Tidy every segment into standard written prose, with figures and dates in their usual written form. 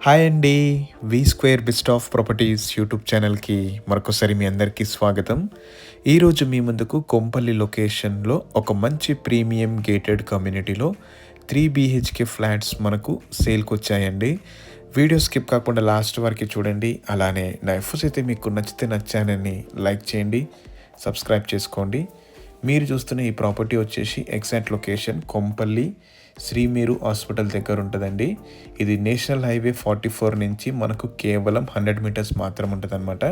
Hi అండి. V square best of properties YouTube ఛానల్‌కి మరొకసారి మీ అందరికీ స్వాగతం. ఈరోజు మీ ముందుకు కొంపల్లి లొకేషన్‌లో ఒక మంచి ప్రీమియం గేటెడ్ కమ్యూనిటీలో 3 బీహెచ్‌కే ఫ్లాట్స్ మనకు సేల్‌కొచ్చాయండి. వీడియో స్కిప్ కాకుండా లాస్ట్ వరకు చూడండి. అలానే నా ఎఫర్ట్స్ అయితే మీకు నచ్చితే నా ఛానల్‌ని లైక్ చేయండి, సబ్స్క్రైబ్ చేసుకోండి. మీరు చూస్తున్న ఈ ప్రాపర్టీ వచ్చేసి ఎగ్జాక్ట్ లొకేషన్ కొంపల్లి శ్రీ మేరు హాస్పిటల్ దగ్గర ఉంటుందండి. ఇది నేషనల్ హైవే 44 నుంచి మనకు కేవలం 100 మీటర్స్ మాత్రం ఉంటుందన్నమాట.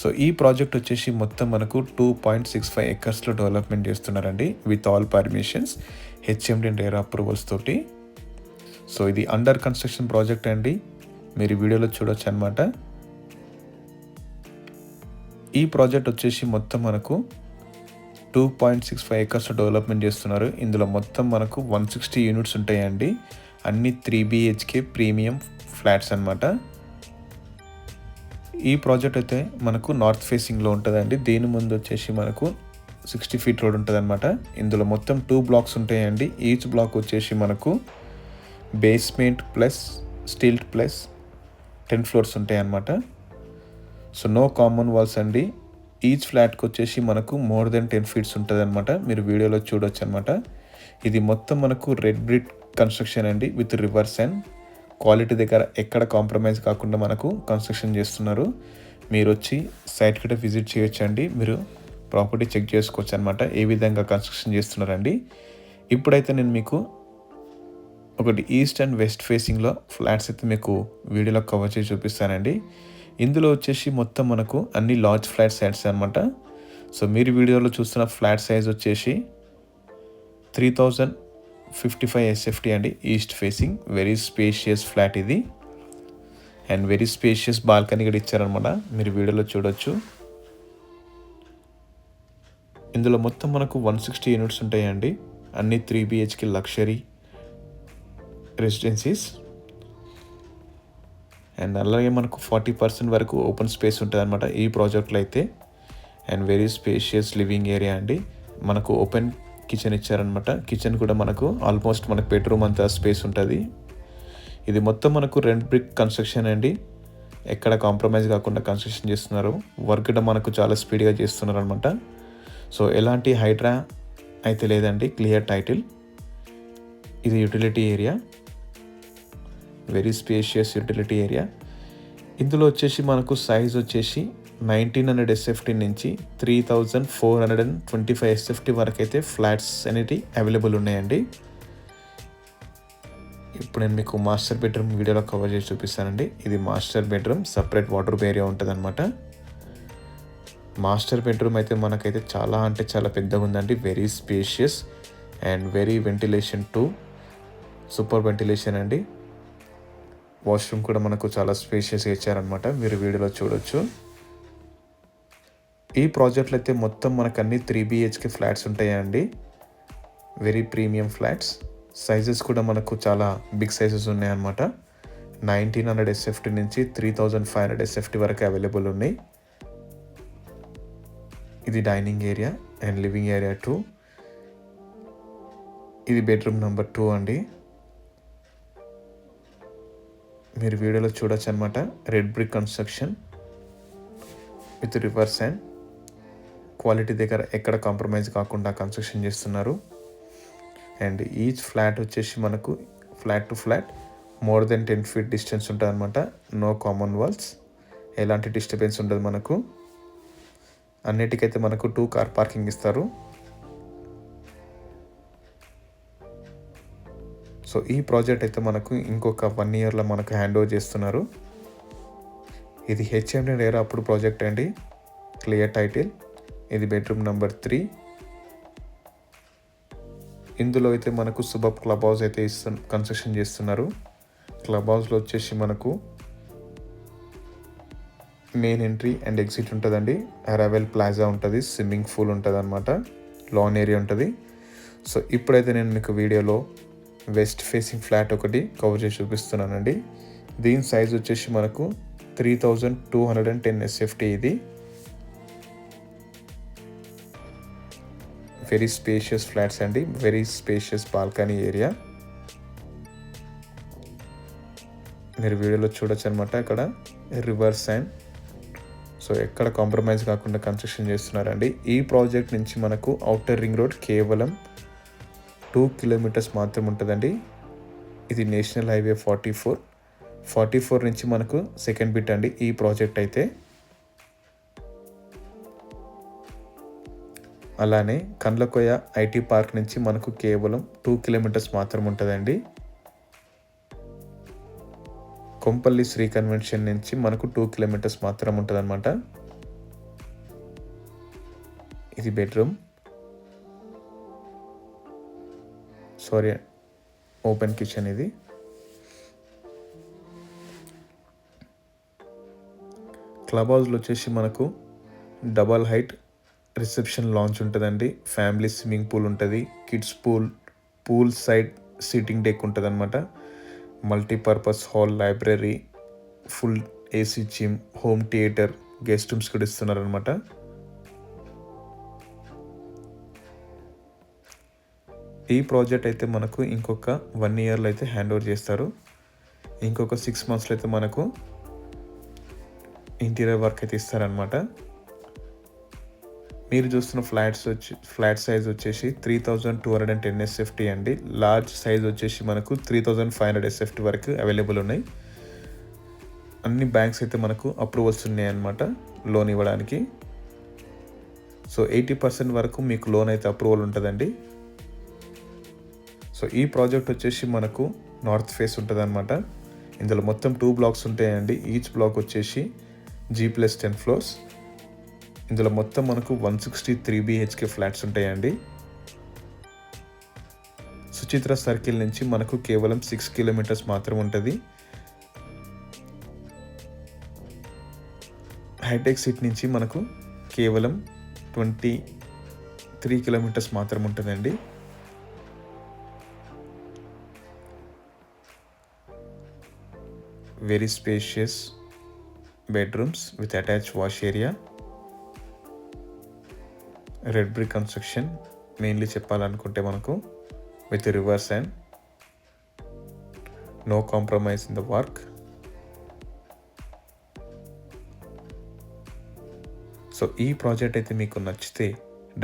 సో ఈ ప్రాజెక్ట్ వచ్చేసి మొత్తం మనకు 2.65 ఎకర్స్లో డెవలప్మెంట్ చేస్తున్నారండి with all permissions, HMD and RERA approvals తోటి. సో ఇది అండర్ కన్స్ట్రక్షన్ ప్రాజెక్ట్ అండి, మీరు వీడియోలో చూడొచ్చు అనమాట. ఈ ప్రాజెక్ట్ వచ్చేసి మొత్తం మనకు 2.65 ఎకర్స్ డెవలప్మెంట్ చేస్తున్నారు. ఇందులో మొత్తం మనకు 160 యూనిట్స్ ఉంటాయండి. అన్ని 3 బీహెచ్కే ప్రీమియం ఫ్లాట్స్ అనమాట. ఈ ప్రాజెక్ట్ అయితే మనకు నార్త్ ఫేసింగ్లో ఉంటుందండి. దీని ముందు వచ్చేసి మనకు 60 ఫీట్ రోడ్ ఉంటుంది అనమాట. ఇందులో మొత్తం 2 బ్లాక్స్ ఉంటాయండి. ఈచ్ బ్లాక్ వచ్చేసి మనకు basement plus steel plus 10 floors ఉంటాయి అన్నమాట. సో నో కామన్ వాల్స్ అండి. ఈచ్ ఫ్లాట్కి వచ్చేసి మనకు మోర్ దెన్ 10 ఫీట్స్ ఉంటుంది అనమాట. మీరు వీడియోలో చూడొచ్చు అనమాట. ఇది మొత్తం మనకు రెడ్ బ్రిక్ కన్స్ట్రక్షన్ అండి విత్ రివర్స్ అండ్ క్వాలిటీ దగ్గర ఎక్కడ కాంప్రమైజ్ కాకుండా మనకు కన్స్ట్రక్షన్ చేస్తున్నారు. మీరు వచ్చి సైట్ కూడా విజిట్ చేయొచ్చు అండి. మీరు ప్రాపర్టీ చెక్ చేసుకోవచ్చు అనమాట ఏ విధంగా కన్స్ట్రక్షన్ చేస్తున్నారండి. ఇప్పుడైతే నేను మీకు ఒకటి ఈస్ట్ అండ్ వెస్ట్ ఫేసింగ్లో ఫ్లాట్స్ అయితే మీకు వీడియోలో కవర్ చేసి చూపిస్తానండి. ఇందులో వచ్చేసి మొత్తం మనకు అన్ని లార్జ్ ఫ్లాట్ సైట్స్ అనమాట. సో మీరు వీడియోలో చూస్తున్న ఫ్లాట్ సైజ్ వచ్చేసి 3055 ఎస్ఎఫ్టీ అండి, east facing. Very spacious flat ఇది అండ్ వెరీ స్పేషియస్ బాల్కనీ కూడా ఇచ్చారనమాట. మీరు వీడియోలో చూడొచ్చు. ఇందులో మొత్తం మనకు 160 యూనిట్స్ ఉంటాయండి. అన్ని 3 బీహెచ్కే లగ్జరీ రెసిడెన్సీస్ అండ్ అలాగే మనకు 40% వరకు ఓపెన్ స్పేస్ ఉంటుంది అనమాట ఈ ప్రాజెక్ట్లో అయితే. And very spacious living area అండి. మనకు ఓపెన్ కిచెన్ ఇచ్చారనమాట. కిచెన్ కూడా మనకు ఆల్మోస్ట్ మనకు బెడ్రూమ్ అంతా స్పేస్ ఉంటుంది. ఇది మొత్తం మనకు రెడ్ బ్రిక్ కన్స్ట్రక్షన్ అండి. ఎక్కడ కాంప్రమైజ్ కాకుండా కన్స్ట్రక్షన్ చేస్తున్నారు. వర్క్ కూడా మనకు చాలా స్పీడ్గా చేస్తున్నారు అనమాట. సో ఎలాంటి హైడ్రా అయితే లేదండి, క్లియర్ టైటిల్. ఇది utility area, very spacious utility area. ఇందులో వచ్చేసి మనకు సైజ్ వచ్చేసి 1900 ఎస్ఎఫ్టీ నుంచి 3425 ఎస్ఎఫ్టీ వరకు అయితే ఫ్లాట్స్ అనేవి అవైలబుల్ ఉన్నాయండి. ఇప్పుడు నేను మీకు మాస్టర్ బెడ్రూమ్ వీడియోలో కవర్ చేసి చూపిస్తానండి. ఇది master bedroom, separate wardrobe area ఉంటుంది అనమాట. మాస్టర్ బెడ్రూమ్ అయితే మనకైతే చాలా అంటే చాలా పెద్దగా ఉందండి. Very spacious and very ventilation to super ventilation అండి. వాష్రూమ్ కూడా మనకు చాలా స్పేషియస్గా ఇచ్చారనమాట. మీరు వీడియోలో చూడొచ్చు. ఈ ప్రాజెక్ట్లో అయితే మొత్తం మనకు అన్ని 3 బీహెచ్కే ఫ్లాట్స్ ఉంటాయండి. Very premium flats. సైజెస్ కూడా మనకు చాలా బిగ్ సైజెస్ ఉన్నాయన్నమాట. 1900 ఎస్ఎఫ్టీ నుంచి 3500 ఎస్ఎఫ్టీ వరకు అవైలబుల్ ఉన్నాయి. ఇది dining area and living area 2. ఇది బెడ్రూమ్ నెంబర్ 2 అండి. మీరు వీడియోలో చూడొచ్చు అనమాట. Red brick construction with rivers and quality దగ్గర ఎక్కడ కాంప్రమైజ్ కాకుండా కన్స్ట్రక్షన్ చేస్తున్నారు. అండ్ ఈచ్ ఫ్లాట్ వచ్చేసి మనకు flat to flat more than 10 feet distance ఉంటుంది అనమాట. నో కామన్ వాల్స్, ఎలాంటి డిస్టర్బెన్స్ ఉండదు మనకు. అన్నిటికైతే మనకు 2 కార్ పార్కింగ్ ఇస్తారు. సో ఈ ప్రాజెక్ట్ అయితే మనకు ఇంకొక 1 ఇయర్లో మనకు హ్యాండ్ ఓవర్ చేస్తున్నారు. ఇది హెచ్ఎండి రేరా అప్పుడు ప్రాజెక్ట్ అండి, క్లియర్ టైటిల్. ఇది బెడ్రూమ్ నెంబర్ 3. ఇందులో అయితే మనకు సుబబ్ క్లబ్ హౌస్ అయితే కన్స్ట్రక్షన్ చేస్తున్నారు. క్లబ్ హౌస్లో వచ్చేసి మనకు మెయిన్ ఎంట్రీ అండ్ ఎగ్జిట్ ఉంటుందండి. అరైవల్ ప్లాజా ఉంటుంది, స్విమ్మింగ్ పూల్ ఉంటుంది అనమాట, లాన్ ఏరియా ఉంటుంది. సో ఇప్పుడైతే నేను మీకు వీడియోలో వెస్ట్ ఫేసింగ్ ఫ్లాట్ ఒకటి కవర్ చేసి చూపిస్తున్నానండి. దీని సైజ్ వచ్చేసి మనకు 3210 ఎస్ఎఫ్టీ. ఇది వెరీ స్పేషియస్ ఫ్లాట్స్ అండి, వెరీ స్పేషియస్ బాల్కనీ ఏరియా. మీరు వీడియోలో చూడొచ్చు అనమాట. అక్కడ రివర్స్ అండ్ సో ఎక్కడ కాంప్రమైజ్ కాకుండా కన్స్ట్రక్షన్ చేస్తున్నారండి. ఈ ప్రాజెక్ట్ నుంచి మనకు ఔటర్ రింగ్ రోడ్ కేవలం 2 కిలోమీటర్స్ మాత్రం ఉంటుందండి. ఇది నేషనల్ హైవే 44 నుంచి మనకు సెకండ్ బిట్ అండి ఈ ప్రాజెక్ట్ అయితే. అలానే కండ్లకోయ ఐటీ పార్క్ నుంచి మనకు కేవలం 2 కిలోమీటర్స్ మాత్రం ఉంటుందండి. కొంపల్లి శ్రీ కన్వెన్షన్ నుంచి మనకు 2 కిలోమీటర్స్ మాత్రం ఉంటుందన్నమాట. ఇది బెడ్రూమ్, సారీ ఓపెన్ కిచెన్. ఇది క్లబ్ హౌస్లో వచ్చేసి మనకు డబల్ హైట్ రిసెప్షన్ లాంచ్ ఉంటుందండి. ఫ్యామిలీ స్విమ్మింగ్ పూల్ ఉంటుంది, kids pool side seating deck ఉంటుంది అనమాట. Multipurpose hall, library, full AC gym, home theatre, guest rooms కూడా ఇస్తున్నారనమాట. ఈ ప్రాజెక్ట్ అయితే మనకు ఇంకొక 1 ఇయర్లో అయితే హ్యాండ్ ఓవర్ చేస్తారు. ఇంకొక 6 మంత్స్లో అయితే మనకు ఇంటీరియర్ వర్క్ అయితే ఇస్తారనమాట. మీరు చూస్తున్న ఫ్లాట్ సైజ్ వచ్చేసి 3210 SFT అండి. లార్జ్ సైజ్ వచ్చేసి మనకు 3500 SFT వరకు అవైలబుల్ ఉన్నాయి. అన్ని బ్యాంక్స్ అయితే మనకు అప్రూవల్స్ ఉన్నాయన్నమాట లోన్ ఇవ్వడానికి. సో 80% వరకు మీకు లోన్ అయితే అప్రూవల్ ఉంటుందండి. సో ఈ ప్రాజెక్ట్ వచ్చేసి మనకు నార్త్ ఫేస్ ఉంటుంది అనమాట. ఇందులో మొత్తం 2 బ్లాక్స్ ఉంటాయండి. ఈచ్ బ్లాక్ వచ్చేసి G+10 ఫ్లోర్స్. ఇందులో మొత్తం మనకు 163 BHK ఫ్లాట్స్ ఉంటాయండి. సుచిత్ర సర్కిల్ నుంచి మనకు కేవలం 6 కిలోమీటర్స్ మాత్రం ఉంటుంది. హైటెక్ సిటీ నుంచి మనకు కేవలం 23 కిలోమీటర్స్ మాత్రం ఉంటుందండి. Very spacious bedrooms with attached wash area. Red brick construction mainly చెప్పాలనుకుంటే మనకు with rivers and no compromise in the work. So ఈ ప్రాజెక్ట్ అయితే మీకు నచ్చితే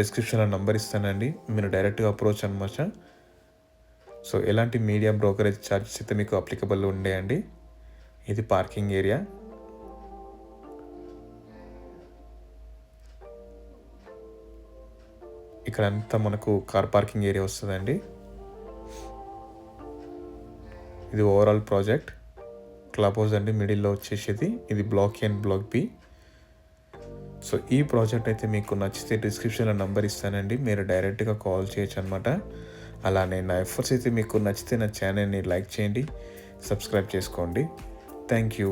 డిస్క్రిప్షన్లో నంబర్ ఇస్తానండి, మీరు డైరెక్ట్గా అప్రోచ్ అనమాట. సో ఎలాంటి మీడియా బ్రోకరేజ్ ఛార్జెస్ అయితే మీకు అప్లికబుల్ ఉండేయండి. ఇది పార్కింగ్ ఏరియా. ఇక్కడ అంతా మనకు కార్ పార్కింగ్ ఏరియా వస్తుందండి. ఇది ఓవరాల్ ప్రాజెక్ట్. క్లబ్ హౌస్ అండి మిడిల్లో వచ్చేసేది. ఇది block A and block B. So ఈ ప్రాజెక్ట్ అయితే మీకు నచ్చితే డిస్క్రిప్షన్లో నంబర్ ఇస్తానండి, మీరు డైరెక్ట్గా కాల్ చేయొచ్చు అనమాట. అలానే నా ఎఫర్ట్స్ అయితే మీకు నచ్చితే నా ఛానల్ని లైక్ చేయండి, సబ్స్క్రైబ్ చేసుకోండి. Thank you.